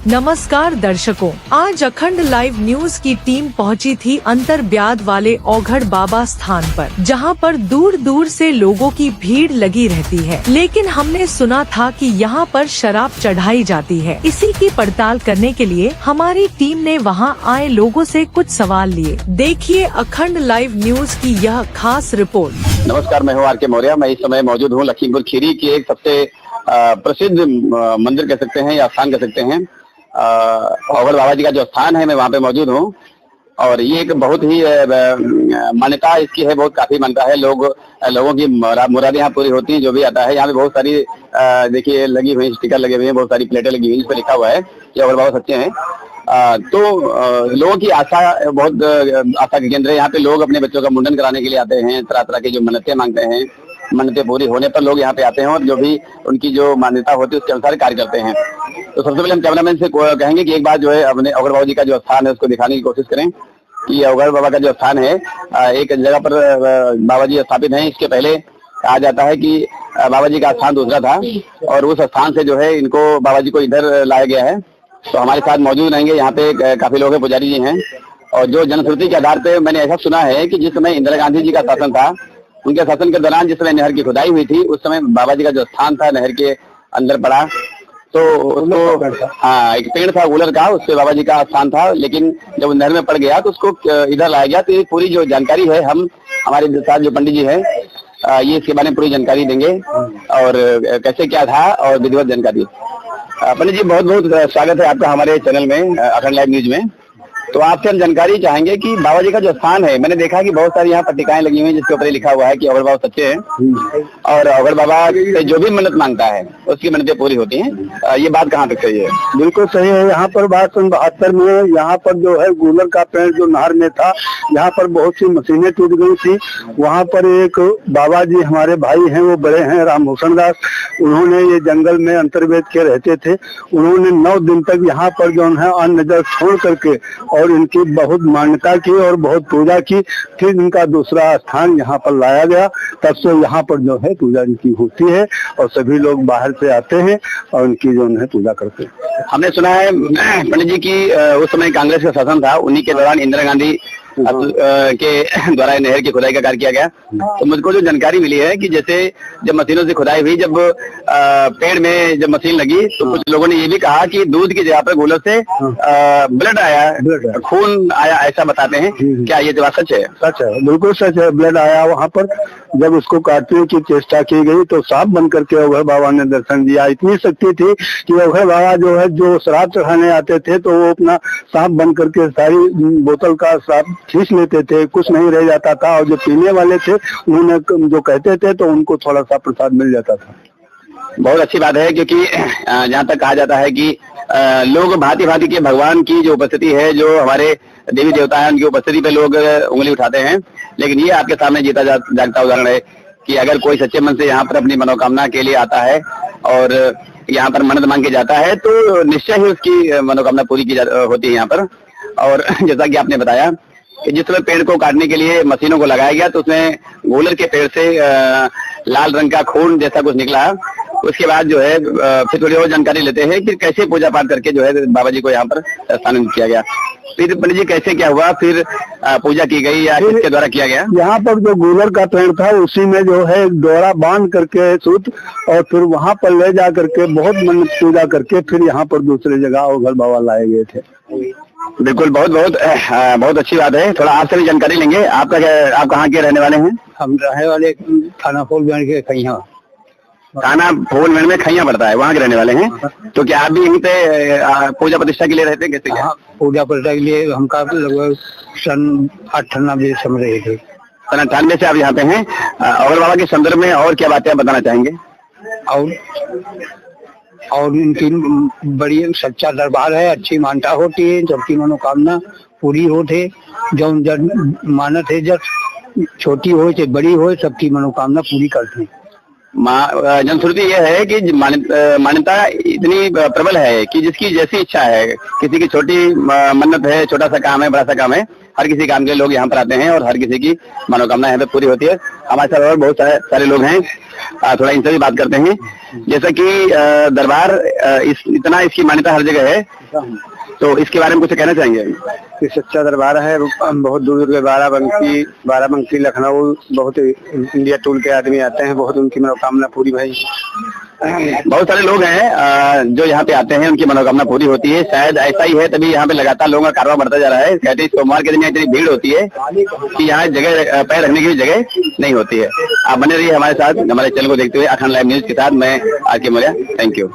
नमस्कार दर्शकों, आज अखंड लाइव न्यूज की टीम पहुंची थी अंतरब्याद वाले औघड़ बाबा स्थान पर, जहां पर दूर दूर से लोगों की भीड़ लगी रहती है। लेकिन हमने सुना था कि यहां पर शराब चढ़ाई जाती है। इसी की पड़ताल करने के लिए हमारी टीम ने वहां आए लोगों से कुछ सवाल लिए। देखिए अखंड लाइव न्यूज की यह खास रिपोर्ट। नमस्कार, मैं हूँ आर के मौर्य। मैं इस समय मौजूद हूँ लखीमपुर खीरी की एक सबसे प्रसिद्ध मंदिर कह सकते हैं या स्थान कह सकते हैं, औघड़ बाबा जी का जो स्थान है, मैं वहाँ पे मौजूद हूँ। और ये एक बहुत ही मान्यता इसकी है, बहुत काफी मान्यता है। लोगों की मुरादें यहाँ पूरी होती हैं, जो भी आता है। यहाँ पे बहुत सारी देखिए लगी हुई स्टिकर लगे हुए हैं, बहुत सारी प्लेटें लगी हुई हैं जिस पर लिखा हुआ है कि औघड़ बाबा सच्चे हैं। तो लोगों की आस्था, बहुत आस्था के केंद्र है। यहाँ पे लोग अपने बच्चों का मुंडन कराने के लिए आते हैं, तरह तरह की जो मन्नतें मांगते हैं, मन्नतें पूरी होने पर लोग यहाँ पे आते हैं और जो भी उनकी जो मान्यता होती है उसके अनुसार कार्य करते हैं। तो सबसे पहले हम कैमरामैन से कहेंगे कि एक बार जो है अपने औघड़ बाबा जी का जो स्थान है उसको दिखाने की कोशिश करें कि औघड़ बाबा का जो स्थान है एक जगह पर बाबा जी स्थापित हैं। इसके पहले कहा जाता है कि बाबा जी का स्थान दूसरा था और उस स्थान से जो है इनको बाबा जी को इधर लाया गया है। तो हमारे साथ मौजूद रहेंगे यहाँ पे काफी लोग हैं, पुजारी जी हैं। और जो जनश्रुति के आधार पे मैंने ऐसा सुना है कि जिस समय इंदिरा गांधी जी का शासन था, उनके शासन के दौरान जिस समय नहर की खुदाई हुई थी, उस समय बाबा जी का जो स्थान था नहर के अंदर पड़ा। तो उसको हाँ, एक पेड़ था गूलर का, उससे बाबा जी का स्थान था। लेकिन जब नहर में पड़ गया तो उसको इधर लाया गया। तो ये पूरी जो जानकारी है, हम हमारे साथ जो पंडित जी हैं ये इसके बारे में पूरी जानकारी देंगे और कैसे क्या था और विधिवत जानकारी। पंडित जी, बहुत बहुत स्वागत है आपका हमारे चैनल में, अखंड लाइव न्यूज में। तो आपसे हम जानकारी चाहेंगे कि बाबा जी का जो स्थान है, मैंने देखा कि बहुत सारी यहाँ पट्टिकाएं लगी हुई हैं जिसके ऊपर लिखा हुआ है कि औघड़ बाबा सच्चे हैं और औघड़ बाबा से जो भी मन्नत मांगता है उसकी मन्नतें पूरी होती हैं। ये बात कहाँ तक सही है? बिल्कुल सही है। यहाँ पर बात 72 में यहाँ पर जो है गूलर का पेड़ जो नहर में था, यहाँ पर बहुत सी मशीनें टूट गई थी। वहाँ पर एक बाबा जी हमारे भाई हैं, वो बड़े हैं रामभूषण दास, उन्होंने ये जंगल में अंतर्वेद के रहते थे। उन्होंने 9 दिन तक यहाँ पर जो है अन्न जल छोड़ करके और इनकी बहुत मान्यता की और बहुत पूजा की। फिर इनका दूसरा स्थान यहाँ पर लाया गया। तब से यहाँ पर जो है पूजा इनकी होती है और सभी लोग बाहर से आते हैं और इनकी जो है पूजा करते हैं। हमने सुना है पंडित जी की उस समय कांग्रेस का शासन था, उन्हीं के दौरान इंदिरा गांधी के द्वारा नहर की खुदाई का कार्य किया गया। तो मुझको जो जानकारी मिली है कि जैसे जब मशीनों से खुदाई हुई, जब पेड़ में जब मशीन लगी तो कुछ लोगों ने ये भी कहा कि दूध की जगह पर गूलर से ब्लड आया, खून आया, ऐसा बताते हैं। क्या ये बात सच है? सच है, बिल्कुल सच है। ब्लड आया वहाँ पर। जब उसको काटने की चेष्टा की गई तो सांप बन करके औघड़ बाबा ने दर्शन दिया। इतनी शक्ति थी कि औघड़ बाबा जो है जो श्राप चढ़ाने आते थे तो वो अपना सांप बन करके सारी बोतल का श्राप खींच लेते थे, कुछ नहीं रह जाता था। और जो पीने वाले थे उन्होंने जो कहते थे तो उनको थोड़ा सा प्रसाद मिल जाता था। बहुत अच्छी बात है, क्योंकि जहाँ तक कहा जाता है कि लोग भांति भांति के भगवान की जो उपस्थिति है, जो हमारे देवी देवता है, उनकी उपस्थिति पे लोग उंगली उठाते हैं। लेकिन ये आपके सामने जीता जागता उदाहरण है कि अगर कोई सच्चे मन से यहाँ पर अपनी मनोकामना के लिए आता है और यहाँ पर मन्नत मांग के जाता है तो निश्चय ही उसकी मनोकामना पूरी की होती है यहाँ पर। और जैसा कि आपने बताया कि जिस समय पेड़ को काटने के लिए मशीनों को लगाया गया तो उसमें गूलर के पेड़ से लाल रंग का खून जैसा कुछ निकला। उसके बाद जो है फिर थोड़ी और जानकारी लेते हैं कि कैसे पूजा पाठ करके जो है बाबा जी को यहाँ पर स्थानांतरित किया गया। फिर पंडित जी कैसे क्या हुआ, फिर पूजा की गई या किसके द्वारा किया गया? यहाँ पर जो गूलर का पेड़ था उसी में जो है डोरा बांध करके सूत और फिर वहाँ पर ले जा करके बहुत मन्नत पूजा करके फिर यहाँ पर दूसरी जगह औघड़ बाबा लाए गए थे। बिल्कुल, बहुत अच्छी बात है। थोड़ा आपसे भी जानकारी लेंगे। आप कहाँ के रहने वाले हैं? हम रहने वाले थाना फूलगंज के खैया। थाना फूलगंज में खैया पड़ता है, वहाँ के रहने वाले हैं। तो क्या आप भी यहीं पे पूजा प्रतिष्ठा के लिए रहते हैं? कैसे? हाँ, पूजा प्रतिष्ठा के लिए हमका लगभग सन 98 से रहे थे। सन 98 से आप यहाँ पे हैं। औघड़ बाबा के संदर्भ में और क्या बातें बताना चाहेंगे? और इनकी बड़ी सच्चा दरबार है, अच्छी मान्यता होती है, सबकी मनोकामना पूरी होती है। जो मानत है, जब छोटी हो चाहे बड़ी हो, सबकी मनोकामना पूरी करते हैं। जनश्रुति यह है कि मान्यता इतनी प्रबल है कि जिसकी जैसी इच्छा है, किसी की छोटी मन्नत है, छोटा सा काम है, बड़ा सा काम है, हर किसी काम के लोग यहाँ पर आते हैं और हर किसी की मनोकामना यहाँ पे पूरी होती है। हमारे साथ और बहुत सारे लोग हैं। थोड़ा इनसे भी बात करते हैं। जैसा कि दरबार इतना इसकी मान्यता हर जगह है, तो इसके बारे में कुछ कहना चाहेंगे? ये सच्चा दरबार है, बहुत दूर दूर के बाराबंकी लखनऊ बहुत इंडिया टूर के आदमी आते हैं, बहुत उनकी मनोकामना पूरी भाई। बहुत सारे लोग हैं जो यहाँ पे आते हैं, उनकी मनोकामना पूरी होती है। शायद ऐसा ही है, तभी यहाँ पे लगातार लोगों का कारवां बढ़ता जा रहा है। कहते हैं सोमवार के दिन इतनी भीड़ होती है कि यहाँ जगह पैर रखने की भी जगह नहीं होती है। आप बने रहिए हमारे साथ, हमारे चैनल को देखते हुए। अखंड लाइव न्यूज के साथ मैं आर के मौर्य। Thank you.